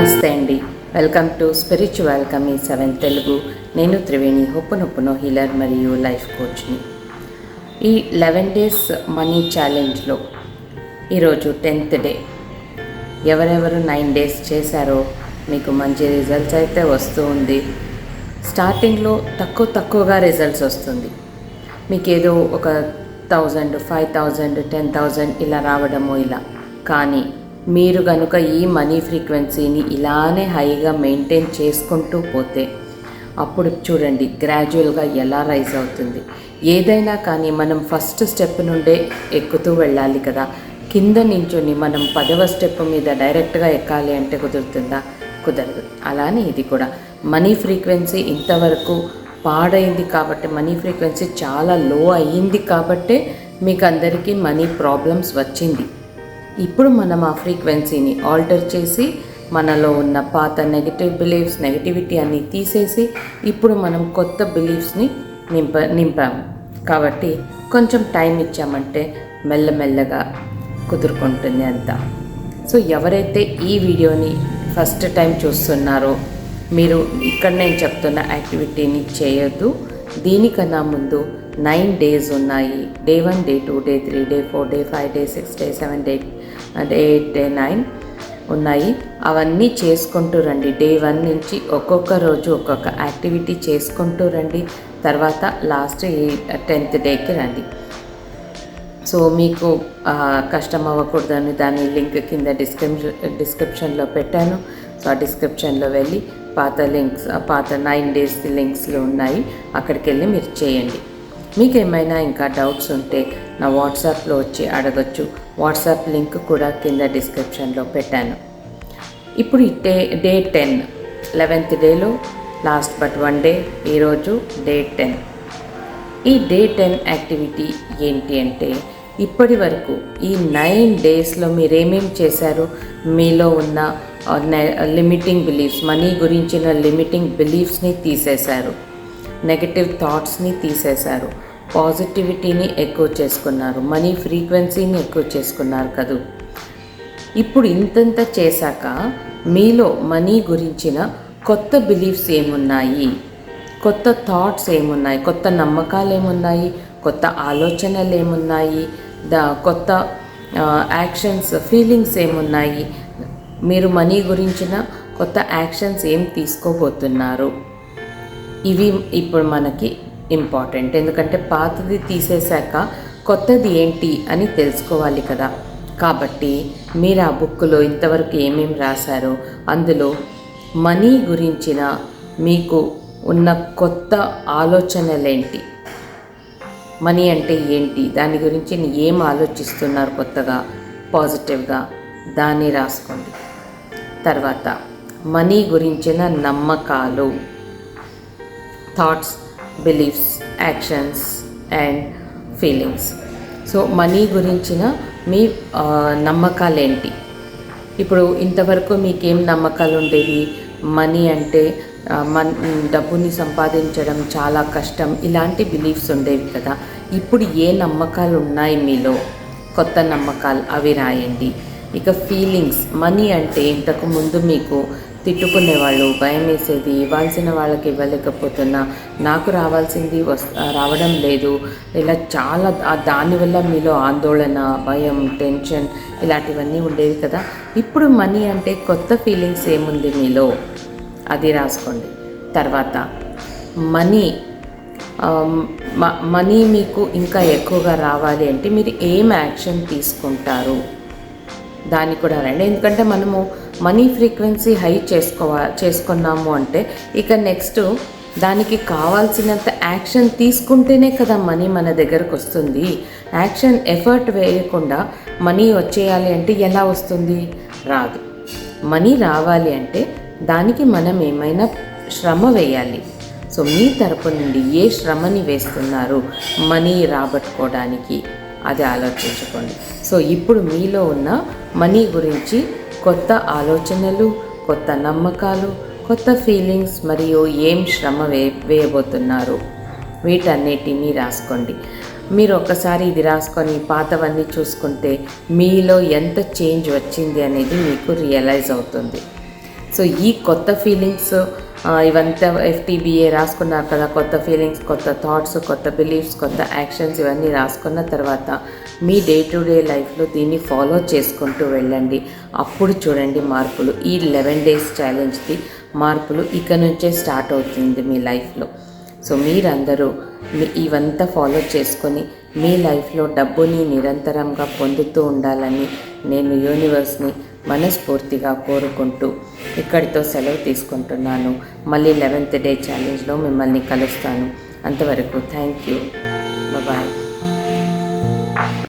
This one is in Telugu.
నమస్తే అండి. వెల్కమ్ టు స్పిరిచువల్ కమీ 7 తెలుగు. నేను త్రివేణి, హోపనొప్పునో హీలర్ మరియు లైఫ్ కోచ్ని. ఈ 11 డేస్ మనీ ఛాలెంజ్లో ఈరోజు 10th డే. ఎవరెవరు 9 డేస్ చేశారో మీకు మంచి రిజల్ట్స్ అయితే వస్తూ ఉంది. స్టార్టింగ్లో తక్కువగా రిజల్ట్స్ వస్తుంది. మీకు ఏదో ఒక 1000, 5000, 10,000 ఇలా రావడము ఇలా. కానీ మీరు కనుక ఈ మనీ ఫ్రీక్వెన్సీని ఇలానే హైగా మెయింటైన్ చేసుకుంటూ పోతే అప్పుడు చూడండి గ్రాడ్యువల్గా ఎలా రైజ్ అవుతుంది. ఏదైనా కానీ మనం ఫస్ట్ స్టెప్ నుండే ఎక్కుతూ వెళ్ళాలి కదా. కింద నించుని మనం 10వ స్టెప్ మీద డైరెక్ట్గా ఎక్కాలి అంటే కుదురుతుందా? కుదరదు. అలానే ఇది కూడా మనీ ఫ్రీక్వెన్సీ ఇంతవరకు పాడైంది కాబట్టి, మనీ ఫ్రీక్వెన్సీ చాలా లో అయ్యింది కాబట్టే మీకు అందరికీ మనీ ప్రాబ్లమ్స్ వచ్చింది. ఇప్పుడు మనం ఆ ఫ్రీక్వెన్సీని ఆల్టర్ చేసి మనలో ఉన్న పాత నెగిటివిటీ అన్నీ తీసేసి ఇప్పుడు మనం కొత్త బిలీఫ్స్ని నింపాము. కాబట్టి కొంచెం టైం ఇచ్చామంటే మెల్లమెల్లగా కుదురుకుంటుంది అంతా. సో ఎవరైతే ఈ వీడియోని ఫస్ట్ టైం చూస్తున్నారో మీరు ఇక్కడ నేను చెప్తున్న యాక్టివిటీని చేయొద్దు. దీనికన్నా ముందు 9 డేస్ ఉన్నాయి. Day 1, day 2, day 3, day 4, day 5, day 6, day 7, day 8, day 9 ఉన్నాయి. అవన్నీ చేసుకుంటూ రండి. డే 1 నుంచి ఒక్కొక్క రోజు ఒక్కొక్క యాక్టివిటీ చేసుకుంటూ రండి. తర్వాత లాస్ట్ ఈ 10th డేకి రండి. సో మీకు కష్టం అవ్వకూడదని దాని లింక్ కింద డిస్క్రిప్షన్లో పెట్టాను. సో ఆ డిస్క్రిప్షన్లో వెళ్ళి పాత 9 డేస్ లింక్స్లో ఉన్నాయి. అక్కడికి వెళ్ళి మీరు చేయండి. మీకు ఏమైనా ఇంకా డౌట్స్ ఉంటే నా వాట్సాప్లో వచ్చి అడగచ్చు. వాట్సాప్ లింక్ కూడా కింద డిస్క్రిప్షన్లో పెట్టాను. ఇప్పుడు డే 10, 11th డేలో లాస్ట్ బట్ 1 డే, ఈరోజు డే 10. ఈ డే 10 యాక్టివిటీ ఏంటి అంటే, ఇప్పటి వరకు ఈ 9 డేస్లో మీరేమేమి చేశారో, మీలో ఉన్న లిమిటింగ్ బిలీఫ్స్, మనీ గురించిన లిమిటింగ్ బిలీఫ్స్ని తీసేశారు, నెగటివ్ థాట్స్ని తీసేశారు, పాజిటివిటీని ఎక్కువ చేసుకున్నారు, మనీ ఫ్రీక్వెన్సీని ఎక్కువ చేసుకున్నారు కదూ. ఇప్పుడు ఇంతంత చేశాక మీలో మనీ గురించిన కొత్త బిలీఫ్స్ ఏమున్నాయి, కొత్త థాట్స్ ఏమున్నాయి, కొత్త నమ్మకాలు ఏమున్నాయి, కొత్త ఆలోచనలు ఏమున్నాయి, కొత్త యాక్షన్స్, ఫీలింగ్స్ ఏమున్నాయి, మీరు మనీ గురించిన కొత్త యాక్షన్స్ ఏం తీసుకోబోతున్నారు, ఇవి ఇప్పుడు మనకి ఇంపార్టెంట్. ఎందుకంటే పాతది తీసేశాక కొత్తది ఏంటి అని తెలుసుకోవాలి కదా. కాబట్టి మీరు ఆ బుక్లో ఇంతవరకు ఏమేమి రాశారో అందులో మనీ గురించిన మీకు ఉన్న కొత్త ఆలోచనలేంటి, మనీ అంటే ఏంటి, దాని గురించి ఏం ఆలోచిస్తున్నారు కొత్తగా పాజిటివ్గా, దాన్ని రాసుకోండి. తర్వాత మనీ గురించిన నమ్మకాలు, thoughts, beliefs, actions and feelings. So money గురించిన మీ నమ్మకాలేంటి? ఇప్పుడు ఇంతవరకు మీకేం నమ్మకాలు ఉండేవి? మనీ అంటే డబ్బుని సంపాదించడం చాలా కష్టం, ఇలాంటి బిలీఫ్స్ ఉండేవి కదా. ఇప్పుడు ఏ నమ్మకాలు ఉన్నాయి మీలో, కొత్త నమ్మకాలు, అవి రాయండి. ఇక ఫీలింగ్స్, మనీ అంటే ఇంతకు ముందు మీకు తిట్టుకునేవాళ్ళు, భయం వేసేది, ఇవ్వాల్సిన వాళ్ళకి ఇవ్వలేకపోతున్నా, నాకు రావాల్సింది రావడం లేదు, ఇలా చాలా దానివల్ల మీలో ఆందోళన, భయం, టెన్షన్ ఇలాంటివన్నీ ఉండేవి కదా. ఇప్పుడు మనీ అంటే కొత్త ఫీలింగ్స్ ఏముంది మీలో, అది రాసుకోండి. తర్వాత మనీ మీకు ఇంకా ఎక్కువగా రావాలి అంటే మీరు ఏం యాక్షన్ తీసుకుంటారు, దాన్ని కూడా రండి. ఎందుకంటే మనము మనీ ఫ్రీక్వెన్సీ హై చేసుకున్నాము అంటే ఇక నెక్స్ట్ దానికి కావాల్సినంత యాక్షన్ తీసుకుంటేనే కదా మనీ మన దగ్గరకు వస్తుంది. ఎఫర్ట్ వేయకుండా మనీ వచ్చేయాలి అంటే ఎలా వస్తుంది? రాదు. మనీ రావాలి అంటే దానికి మనం ఏమైనా శ్రమ వేయాలి. సో మీ తరపు నుండి ఏ శ్రమని వేస్తున్నారు మనీ రాబట్టుకోవడానికి, అది ఆలోచించుకోండి. సో ఇప్పుడు మీలో ఉన్న మనీ గురించి కొత్త ఆలోచనలు, కొత్త నమ్మకాలు, కొత్త ఫీలింగ్స్ మరియు ఏం శ్రమ వేయబోతున్నారు, వీటన్నిటినీ రాసుకోండి. మీరు ఒక్కసారి ఇది రాసుకొని పాతవన్నీ చూసుకుంటే మీలో ఎంత చేంజ్ వచ్చింది అనేది మీకు రియలైజ్ అవుతుంది. సో ఈ కొత్త ఫీలింగ్స్ ఇవంతా FTBA రాసుకున్నారు కదా, కొత్త ఫీలింగ్స్, కొత్త థాట్స్, కొత్త బిలీఫ్స్, కొత్త యాక్షన్స్ ఇవన్నీ రాసుకున్న తర్వాత మీ డే టు డే లైఫ్లో దీన్ని ఫాలో చేసుకుంటూ వెళ్ళండి. అప్పుడు చూడండి మార్పులు. ఈ 11 డేస్ ఛాలెంజ్కి మార్పులు ఇక నుంచే స్టార్ట్ అవుతుంది మీ లైఫ్లో. సో మీరందరూ ఇవంతా ఫాలో చేసుకొని మీ లైఫ్లో డబ్బుని నిరంతరంగా పొందుతూ ఉండాలని నేను యూనివర్స్ని మనస్ఫూర్తిగా కోరుకుంటూ ఇక్కడితో సెలవు తీసుకుంటున్నాను. మళ్ళీ 11th డే ఛాలెంజ్లో మిమ్మల్ని కలుస్తాను. అంతవరకు థ్యాంక్ యూ. బాయ్.